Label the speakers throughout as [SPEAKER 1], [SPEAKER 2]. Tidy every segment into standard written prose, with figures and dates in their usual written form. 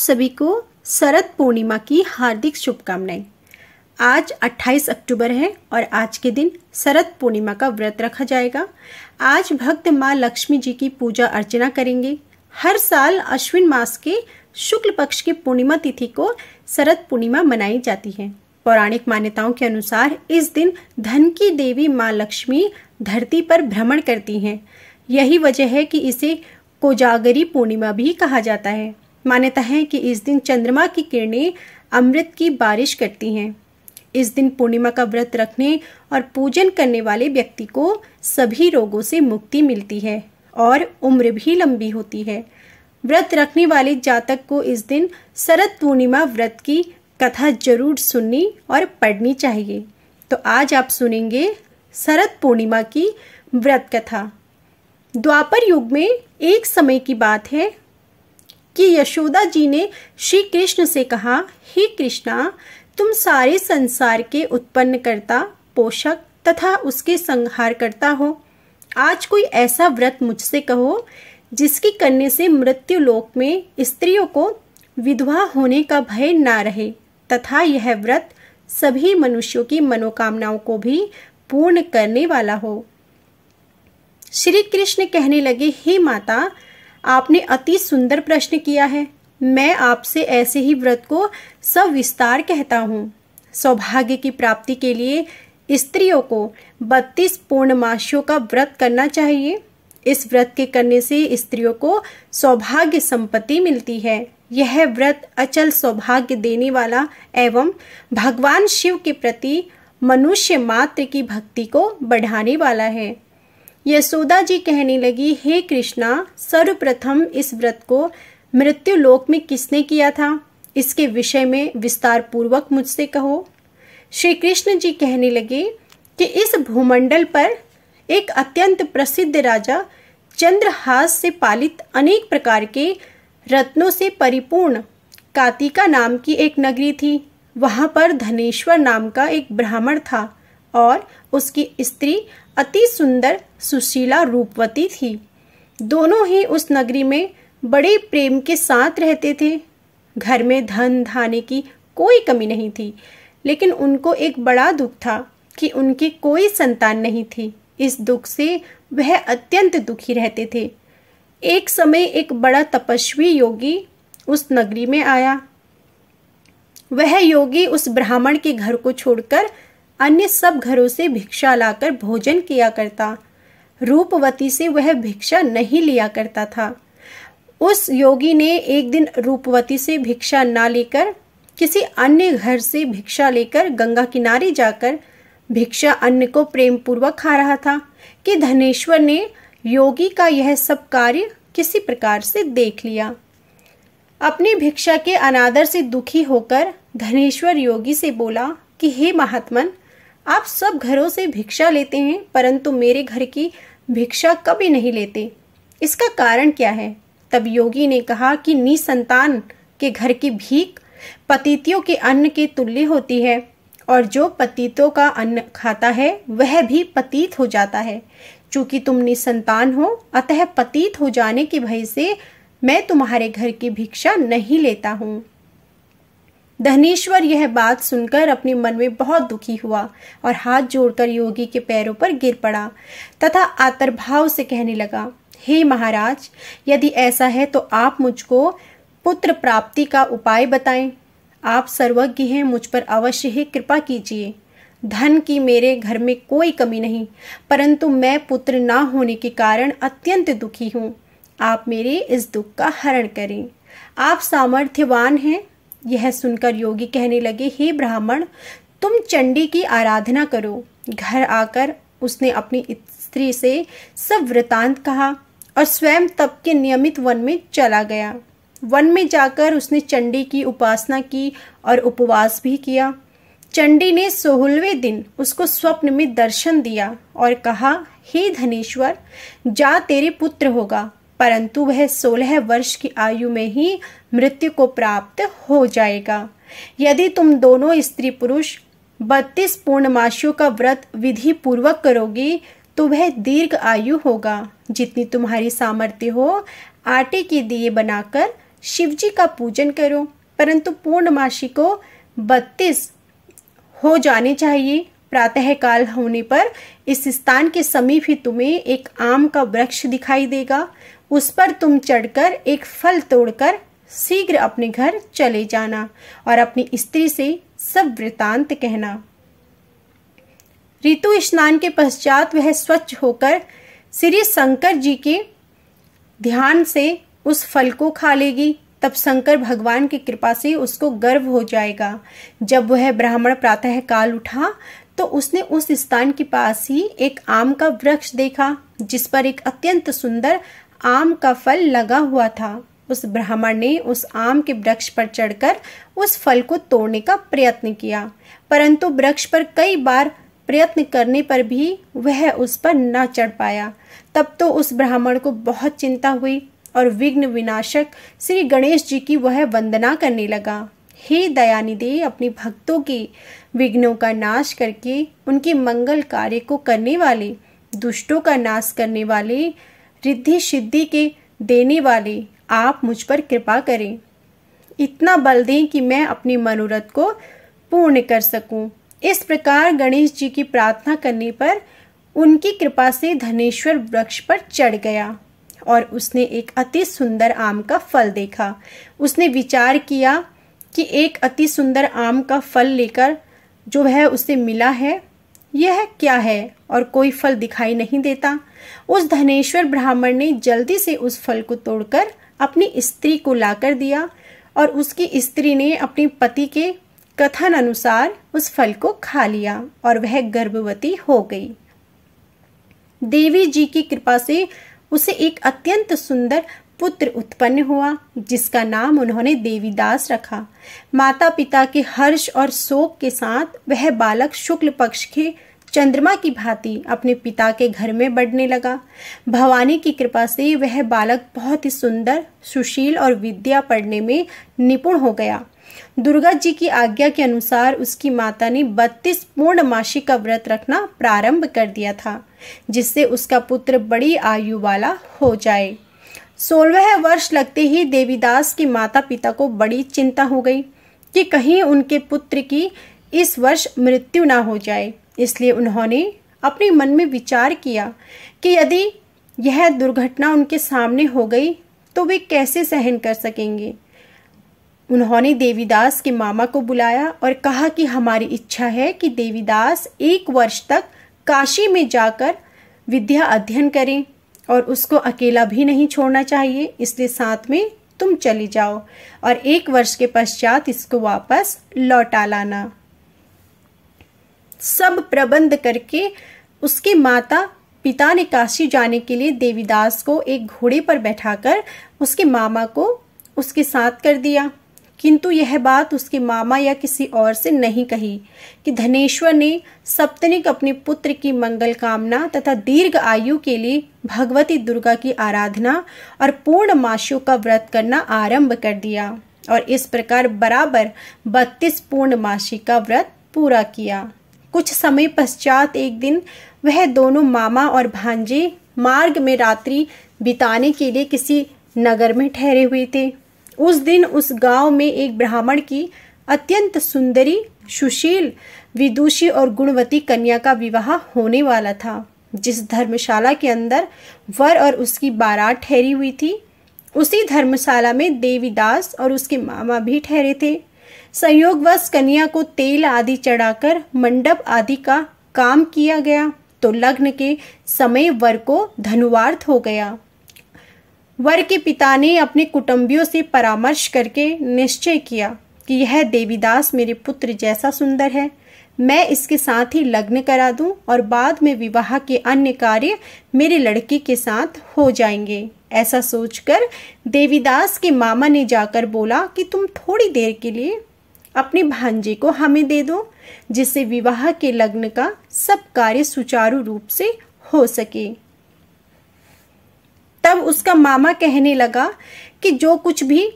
[SPEAKER 1] सभी को शरद पूर्णिमा की हार्दिक शुभकामनाएं। आज 28 अक्टूबर है और आज के दिन शरद पूर्णिमा का व्रत रखा जाएगा। आज भक्त माँ लक्ष्मी जी की पूजा अर्चना करेंगे। हर साल अश्विन मास के शुक्ल पक्ष की पूर्णिमा तिथि को शरद पूर्णिमा मनाई जाती है। पौराणिक मान्यताओं के अनुसार इस दिन धन की देवी माँ लक्ष्मी धरती पर भ्रमण करती हैं। यही वजह है कि इसे कोजागरी पूर्णिमा भी कहा जाता है। मान्यता है कि इस दिन चंद्रमा की किरणें अमृत की बारिश करती हैं। इस दिन पूर्णिमा का व्रत रखने और पूजन करने वाले व्यक्ति को सभी रोगों से मुक्ति मिलती है और उम्र भी लंबी होती है। व्रत रखने वाले जातक को इस दिन शरद पूर्णिमा व्रत की कथा जरूर सुननी और पढ़नी चाहिए। तो आज आप सुनेंगे शरद पूर्णिमा की व्रत कथा। द्वापर युग में एक समय की बात है कि यशोदा जी ने श्री कृष्ण से कहा, हे कृष्णा, तुम सारे संसार के उत्पन्न करता, पोषक तथा उसके संहार करता हो। आज कोई ऐसा व्रत मुझसे कहो जिसकी करने से मृत्यु लोक में स्त्रियों को विधवा होने का भय ना रहे तथा यह व्रत सभी मनुष्यों की मनोकामनाओं को भी पूर्ण करने वाला हो। श्री कृष्ण कहने लगे, हे माता, आपने अति सुंदर प्रश्न किया है। मैं आपसे ऐसे ही व्रत को सविस्तार कहता हूँ। सौभाग्य की प्राप्ति के लिए स्त्रियों को 32 पूर्णमासियों का व्रत करना चाहिए। इस व्रत के करने से स्त्रियों को सौभाग्य संपत्ति मिलती है। यह व्रत अचल सौभाग्य देने वाला एवं भगवान शिव के प्रति मनुष्य मात्र की भक्ति को बढ़ाने वाला है। यशोदा जी कहने लगी, हे कृष्णा, सर्वप्रथम इस व्रत को मृत्यु लोक में किसने किया था, इसके विषय में विस्तार पूर्वक मुझसे कहो। श्री कृष्ण जी कहने लगे कि इस भूमंडल पर एक अत्यंत प्रसिद्ध राजा चंद्रहास से पालित अनेक प्रकार के रत्नों से परिपूर्ण कातिका नाम की एक नगरी थी। वहां पर धनेश्वर नाम का एक ब्राह्मण था और उसकी स्त्री अति सुंदर सुशीला रूपवती थी। दोनों ही उस नगरी में बड़े प्रेम के साथ रहते थे। घर में धन धाने की कोई कमी नहीं थी, लेकिन उनको एक बड़ा दुख था कि उनकी कोई संतान नहीं थी। इस दुख से वह अत्यंत दुखी रहते थे। एक समय एक बड़ा तपस्वी योगी उस नगरी में आया। वह योगी उस ब्राह्मण के घर को छोड़कर अन्य सब घरों से भिक्षा लाकर भोजन किया करता। रूपवती से वह भिक्षा नहीं लिया करता था। उस योगी ने एक दिन रूपवती से भिक्षा ना लेकर किसी अन्य घर से भिक्षा लेकर गंगा किनारे जाकर भिक्षा अन्न को प्रेम पूर्वक खा रहा था कि धनेश्वर ने योगी का यह सब कार्य किसी प्रकार से देख लिया। अपनी भिक्षा के अनादर से दुखी होकर धनेश्वर योगी से बोला कि हे महात्मन, आप सब घरों से भिक्षा लेते हैं परंतु मेरे घर की भिक्षा कभी नहीं लेते। इसका कारण क्या है? तब योगी ने कहा कि निसंतान के घर की भीख पतितियों के अन्न के तुल्य होती है और जो पतितों का अन्न खाता है वह भी पतित हो जाता है। चूंकि तुम निसंतान हो, अतः पतित हो जाने के भय से मैं तुम्हारे घर की भिक्षा नहीं लेता हूँ। धनेश्वर यह बात सुनकर अपने मन में बहुत दुखी हुआ और हाथ जोड़कर योगी के पैरों पर गिर पड़ा तथा आतरभाव से कहने लगा, हे महाराज, यदि ऐसा है तो आप मुझको पुत्र प्राप्ति का उपाय बताएं। आप सर्वज्ञ हैं, मुझ पर अवश्य ही कृपा कीजिए। धन की मेरे घर में कोई कमी नहीं, परंतु मैं पुत्र ना होने के कारण अत्यंत दुखी हूँ। आप मेरे इस दुख का हरण करें। आप सामर्थ्यवान हैं। यह सुनकर योगी कहने लगे, हे ब्राह्मण, तुम चंडी की आराधना करो। घर आकर उसने अपनी स्त्री से सब वृतांत कहा और स्वयं तप के नियमित वन में चला गया। वन में जाकर उसने चंडी की उपासना की और उपवास भी किया। चंडी ने 16वें दिन उसको स्वप्न में दर्शन दिया और कहा, हे धनेश्वर, जा, तेरे पुत्र होगा, परंतु वह 16 वर्ष की आयु में ही मृत्यु को प्राप्त हो जाएगा। यदि तुम दोनों स्त्री पुरुष 32 पूर्णमासियों का व्रत विधि पूर्वक करोगी तो वह दीर्घ आयु होगा। जितनी तुम्हारी सामर्थ्य हो, आटे के दिए बनाकर शिवजी का पूजन करो, परंतु पूर्णमासी को 32 हो जाने चाहिए। प्रातः काल होने पर इस स्थान के समीप ही तुम्हें एक आम का वृक्ष दिखाई देगा। उस पर तुम चढ़कर एक फल तोड़कर शीघ्र अपने घर चले जाना और अपनी स्त्री से सब वृतांत कहना। ऋतु स्नान के पश्चात वह स्वच्छ होकर श्री शंकर जी के ध्यान से उस फल को खा लेगी। तब शंकर भगवान की कृपा से उसको गर्व हो जाएगा। जब वह ब्राह्मण प्रातः काल उठा तो उसने उस स्थान के पास ही एक आम का वृक्ष देखा, जिस पर एक अत्यंत सुंदर आम का फल लगा हुआ था। उस ब्राह्मण ने उस आम के वृक्ष पर चढ़कर उस फल को तोड़ने का प्रयत्न किया, परंतु वृक्ष पर कई बार प्रयत्न करने पर भी वह उस पर न चढ़ पाया। तब तो उस ब्राह्मण को बहुत चिंता हुई और विघ्न विनाशक श्री गणेश जी की वह वंदना करने लगा। हे दयानिधि, अपने भक्तों के विघ्नों का नाश करके उनके मंगल कार्य को करने वाले, दुष्टों का नाश करने वाले, रिद्धि सिद्धि के देने वाले, आप मुझ पर कृपा करें। इतना बल दें कि मैं अपनी मनोरथ को पूर्ण कर सकूं। इस प्रकार गणेश जी की प्रार्थना करने पर उनकी कृपा से धनेश्वर वृक्ष पर चढ़ गया और उसने एक अति सुंदर आम का फल देखा। उसने विचार किया कि एक अति सुंदर आम का फल लेकर जो है उसे मिला है, यह क्या है, और कोई फल दिखाई नहीं देता। उस धनेश्वर ब्राह्मण ने जल्दी से उस फल को तोड़कर अपनी स्त्री को लाकर दिया और उसकी स्त्री ने अपने पति के कथन अनुसार उस फल को खा लिया और वह गर्भवती हो गई। देवी जी की कृपा से उसे एक अत्यंत सुंदर पुत्र उत्पन्न हुआ, जिसका नाम उन्होंने देवीदास रखा। माता पिता के हर्ष और शोक के साथ वह बालक शुक्ल पक्ष के चंद्रमा की भांति अपने पिता के घर में बढ़ने लगा। भवानी की कृपा से वह बालक बहुत ही सुंदर, सुशील और विद्या पढ़ने में निपुण हो गया। दुर्गा जी की आज्ञा के अनुसार उसकी माता ने 32 पूर्णमासी का व्रत रखना प्रारंभ कर दिया था, जिससे उसका पुत्र बड़ी आयु वाला हो जाए। 16वें वर्ष लगते ही देवीदास के माता पिता को बड़ी चिंता हो गई कि कहीं उनके पुत्र की इस वर्ष मृत्यु ना हो जाए। इसलिए उन्होंने अपने मन में विचार किया कि यदि यह दुर्घटना उनके सामने हो गई तो वे कैसे सहन कर सकेंगे। उन्होंने देवीदास के मामा को बुलाया और कहा कि हमारी इच्छा है कि देवीदास 1 वर्ष तक काशी में जाकर विद्या अध्ययन करें और उसको अकेला भी नहीं छोड़ना चाहिए, इसलिए साथ में तुम चली जाओ और 1 वर्ष के पश्चात इसको वापस लौटा लाना। सब प्रबंध करके उसके माता पिता ने काशी जाने के लिए देवीदास को एक घोड़े पर बैठाकर उसके मामा को उसके साथ कर दिया। किंतु यह बात उसके मामा या किसी और से नहीं कही कि धनेश्वर ने सप्तनिक अपने पुत्र की मंगल कामना तथा दीर्घ आयु के लिए भगवती दुर्गा की आराधना और पूर्णमासियों का व्रत करना आरंभ कर दिया और इस प्रकार बराबर 32 पूर्णमासी का व्रत पूरा किया। कुछ समय पश्चात एक दिन वह दोनों मामा और भांजे मार्ग में रात्रि बिताने के लिए किसी नगर में ठहरे हुए थे। उस दिन उस गांव में एक ब्राह्मण की अत्यंत सुंदरी, सुशील, विदुषी और गुणवती कन्या का विवाह होने वाला था। जिस धर्मशाला के अंदर वर और उसकी बारात ठहरी हुई थी, उसी धर्मशाला में देवीदास और उसके मामा भी ठहरे थे। संयोगवश कन्या को तेल आदि चढ़ाकर मंडप आदि का काम किया गया तो लग्न के समय वर को धनुवार्थ हो गया। वर के पिता ने अपने कुटुंबियों से परामर्श करके निश्चय किया कि यह देवीदास मेरे पुत्र जैसा सुंदर है, मैं इसके साथ ही लग्न करा दूं और बाद में विवाह के अन्य कार्य मेरे लड़के के साथ हो जाएंगे। ऐसा सोचकर देवीदास के मामा ने जाकर बोला कि तुम थोड़ी देर के लिए अपने भांजे को हमें दे दो, जिससे विवाह के लग्न का सब कार्य सुचारू रूप से हो सके। तब उसका मामा कहने लगा कि जो कुछ भी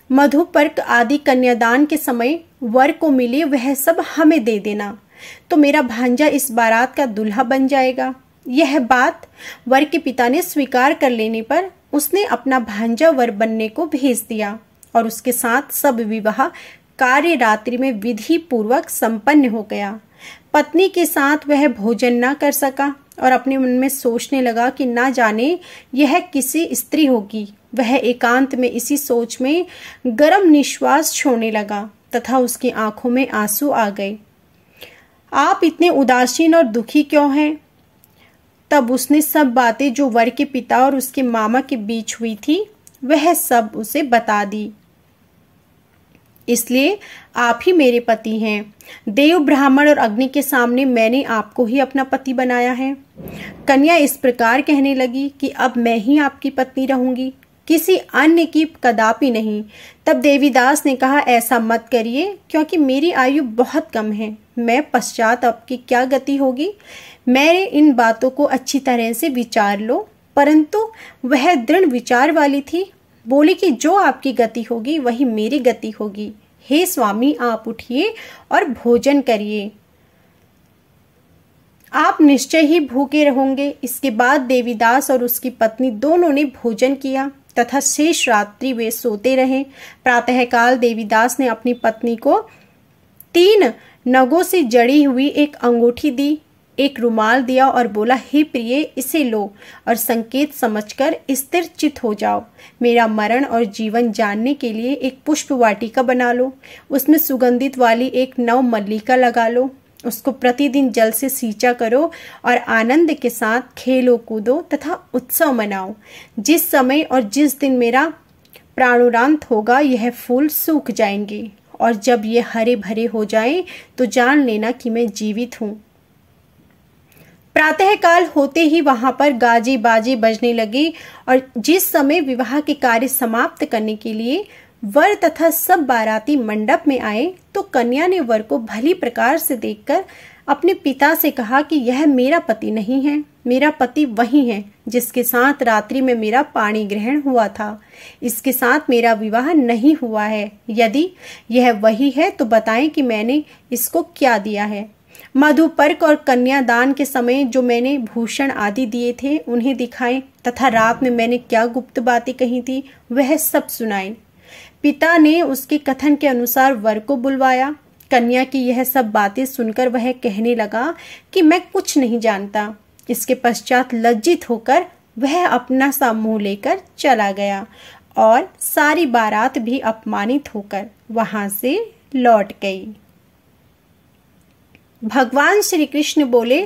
[SPEAKER 1] मधुपर्क आदि कन्यादान के समय वर को मिले वह सब हमें दे देना, तो मेरा भांजा इस बारात का दूल्हा बन जाएगा। यह बात वर के पिता ने स्वीकार कर लेने पर उसने अपना भांजा वर बनने को भेज दिया और उसके साथ सब विवाह कार्य रात्रि में विधि पूर्वक संपन्न हो गया। पत्नी के साथ वह भोजन न कर सका और अपने मन में सोचने लगा कि ना जाने यह किसी स्त्री होगी। वह एकांत में इसी सोच में गर्म निश्वास छोड़ने लगा तथा उसकी आंखों में आंसू आ गए। आप इतने उदासीन और दुखी क्यों हैं? तब उसने सब बातें जो वर के पिता और उसके मामा के बीच हुई थी वह सब उसे बता दी। इसलिए आप ही मेरे पति हैं। देव, ब्राह्मण और अग्नि के सामने मैंने आपको ही अपना पति बनाया है। कन्या इस प्रकार कहने लगी कि अब मैं ही आपकी पत्नी रहूंगी, किसी अन्य की कदापि नहीं। तब देवीदास ने कहा, ऐसा मत करिए, क्योंकि मेरी आयु बहुत कम है। मैं पश्चात आपकी क्या गति होगी, मेरे इन बातों को अच्छी तरह से विचार लो। परंतु वह दृढ़ विचार वाली थी, बोली कि जो आपकी गति होगी वही मेरी गति होगी। हे स्वामी, आप उठिए और भोजन करिए, आप निश्चय ही भूखे रहोगे। इसके बाद देवीदास और उसकी पत्नी दोनों ने भोजन किया तथा शेष रात्रि वे सोते रहे। प्रातःकाल देवीदास ने अपनी पत्नी को 3 नगों से जड़ी हुई एक अंगूठी दी, एक रुमाल दिया और बोला, हे प्रिय, इसे लो और संकेत समझकर स्थिर चित हो जाओ। मेरा मरण और जीवन जानने के लिए एक पुष्प वाटिका बना लो, उसमें सुगंधित वाली एक नव मल्लिका लगा लो, उसको प्रतिदिन जल से सींचा करो और आनंद के साथ खेलो कूदो तथा उत्सव मनाओ। जिस समय और जिस दिन मेरा प्राणोरांत होगा यह फूल सूख जाएंगे और जब ये हरे भरे हो जाएं तो जान लेना कि मैं जीवित हूँ। प्रातःकाल होते ही वहां पर गाजे बाजे बजने लगे और जिस समय विवाह के कार्य समाप्त करने के लिए वर तथा सब बाराती मंडप में आए तो कन्या ने वर को भली प्रकार से देखकर अपने पिता से कहा कि यह मेरा पति नहीं है, मेरा पति वही है जिसके साथ रात्रि में मेरा पाणी ग्रहण हुआ था। इसके साथ मेरा विवाह नहीं हुआ है। यदि यह वही है तो बताएं कि मैंने इसको क्या दिया है। मधुपर्क और कन्यादान के समय जो मैंने भूषण आदि दिए थे उन्हें दिखाएं तथा रात में मैंने क्या गुप्त बातें कही थी वह सब सुनाएं। पिता ने उसके कथन के अनुसार वर को बुलवाया। कन्या की यह सब बातें सुनकर वह कहने लगा कि मैं कुछ नहीं जानता। इसके पश्चात लज्जित होकर वह अपना सा मुंह लेकर चला गया और सारी बारात भी अपमानित होकर वहां से लौट गई। भगवान श्री कृष्ण बोले,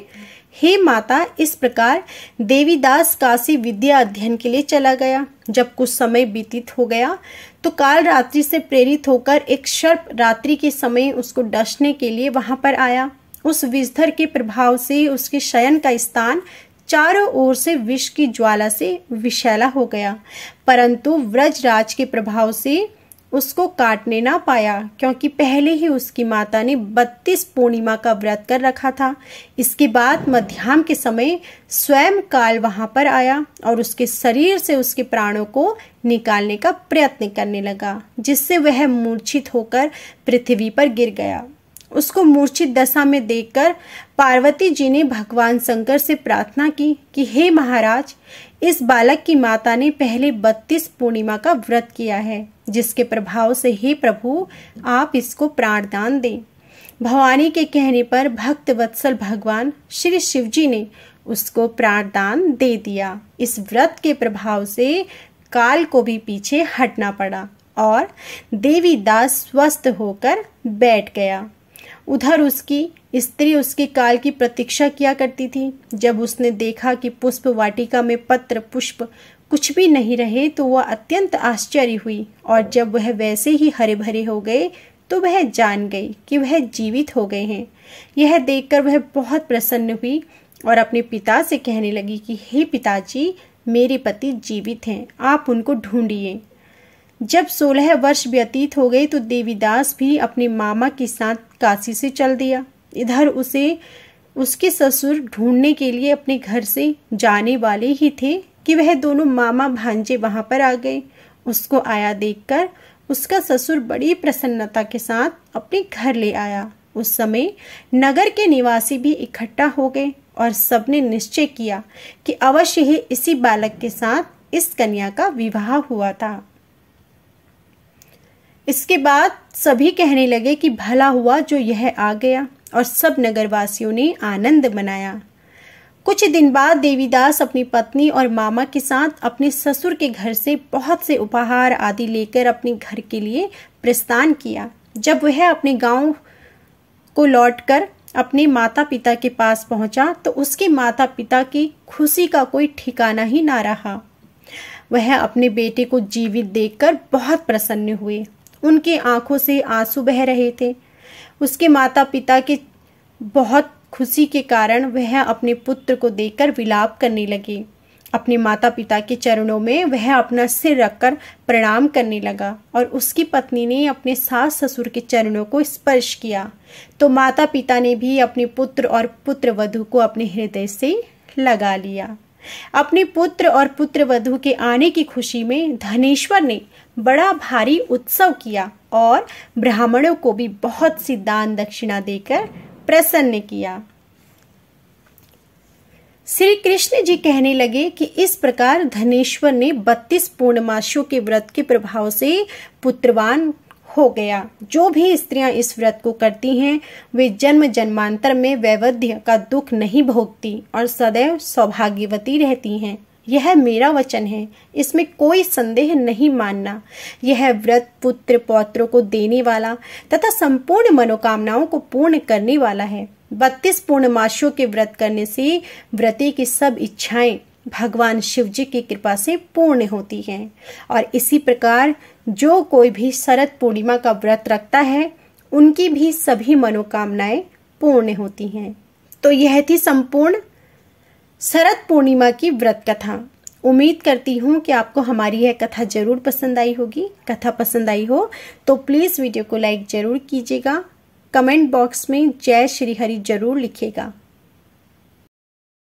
[SPEAKER 1] हे माता, इस प्रकार देवीदास काशी विद्या अध्ययन के लिए चला गया। जब कुछ समय व्यतीत हो गया तो काल रात्रि से प्रेरित होकर एक सर्प रात्रि के समय उसको डसने के लिए वहां पर आया। उस विषधर के प्रभाव से उसके शयन का स्थान चारों ओर से विष की ज्वाला से विषैला हो गया, परंतु व्रजराज के प्रभाव से उसको काटने ना पाया, क्योंकि पहले ही उसकी माता ने 32 पूर्णिमा का व्रत कर रखा था। इसके बाद मध्याह्न के समय स्वयं काल वहां पर आया और उसके शरीर से उसके प्राणों को निकालने का प्रयत्न करने लगा, जिससे वह मूर्छित होकर पृथ्वी पर गिर गया। उसको मूर्छित दशा में देखकर पार्वती जी ने भगवान शंकर से प्रार्थना की कि हे महाराज, इस बालक की माता ने पहले 32 पूर्णिमा का व्रत किया है, जिसके प्रभाव से हे प्रभु आप इसको प्राणदान दें। भवानी के कहने पर भक्त वत्सल भगवान श्री शिव जी ने उसको प्राणदान दे दिया। इस व्रत के प्रभाव से काल को भी पीछे हटना पड़ा और देवीदास स्वस्थ होकर बैठ गया। उधर उसकी स्त्री उसके काल की प्रतीक्षा किया करती थी। जब उसने देखा कि पुष्प वाटिका में पत्र पुष्प कुछ भी नहीं रहे तो वह अत्यंत आश्चर्य हुई और जब वह वैसे ही हरे भरे हो गए तो वह जान गई कि वह जीवित हो गए हैं। यह देखकर वह बहुत प्रसन्न हुई और अपने पिता से कहने लगी कि हे पिताजी, मेरे पति जीवित हैं, आप उनको ढूंढिए। जब 16 वर्ष व्यतीत हो गए तो देवीदास भी अपने मामा के साथ काशी से चल दिया। इधर उसे उसके ससुर ढूंढने के लिए अपने घर से जाने वाले ही थे कि वह दोनों मामा भांजे वहां पर आ गए। उसको आया देखकर उसका ससुर बड़ी प्रसन्नता के साथ अपने घर ले आया। उस समय नगर के निवासी भी इकट्ठा हो गए और सबने निश्चय किया कि अवश्य ही इसी बालक के साथ इस कन्या का विवाह हुआ था। इसके बाद सभी कहने लगे कि भला हुआ जो यह आ गया, और सब नगरवासियों ने आनंद मनाया। कुछ दिन बाद देवीदास अपनी पत्नी और मामा के साथ अपने ससुर के घर से बहुत से उपहार आदि लेकर अपने घर के लिए प्रस्थान किया। जब वह अपने गांव को लौटकर अपने माता पिता के पास पहुंचा तो उसके माता पिता की खुशी का कोई ठिकाना ही ना रहा। वह अपने बेटे को जीवित देखकर बहुत प्रसन्न हुए। उनके आंखों से आंसू बह रहे थे। उसके माता पिता के बहुत खुशी के कारण वह अपने पुत्र को देखकर विलाप करने लगे। अपने माता पिता के चरणों में वह अपना सिर रखकर प्रणाम करने लगा और उसकी पत्नी ने अपने सास ससुर के चरणों को स्पर्श किया तो माता पिता ने भी अपने पुत्र और पुत्र वधू को अपने हृदय से लगा लिया। अपने पुत्र और पुत्र वधू के आने की खुशी में धनेश्वर ने बड़ा भारी उत्सव किया और ब्राह्मणों को भी बहुत सी दान दक्षिणा देकर प्रसन्न किया। श्री कृष्ण जी कहने लगे कि इस प्रकार धनेश्वर ने 32 पूर्णमासियों के व्रत के प्रभाव से पुत्रवान हो गया। जो भी स्त्रियां इस व्रत को करती हैं वे जन्म जन्मांतर में वैवध्य का दुख नहीं भोगती और सदैव सौभाग्यवती रहती हैं। यह मेरा वचन है, इसमें कोई संदेह नहीं मानना। यह व्रत पुत्र पौत्रों को देने वाला तथा संपूर्ण मनोकामनाओं को पूर्ण करने वाला है। 32 पूर्णमासियों के व्रत करने से व्रती की सब इच्छाएं भगवान शिव जी की कृपा से पूर्ण होती हैं और इसी प्रकार जो कोई भी शरद पूर्णिमा का व्रत रखता है उनकी भी सभी मनोकामनाएं पूर्ण होती हैं। तो यह थी संपूर्ण शरद पूर्णिमा की व्रत कथा। उम्मीद करती हूँ कि आपको हमारी यह कथा जरूर पसंद आई होगी। कथा पसंद आई हो तो प्लीज़ वीडियो को लाइक जरूर कीजिएगा। कमेंट बॉक्स में जय श्री हरि जरूर लिखिएगा।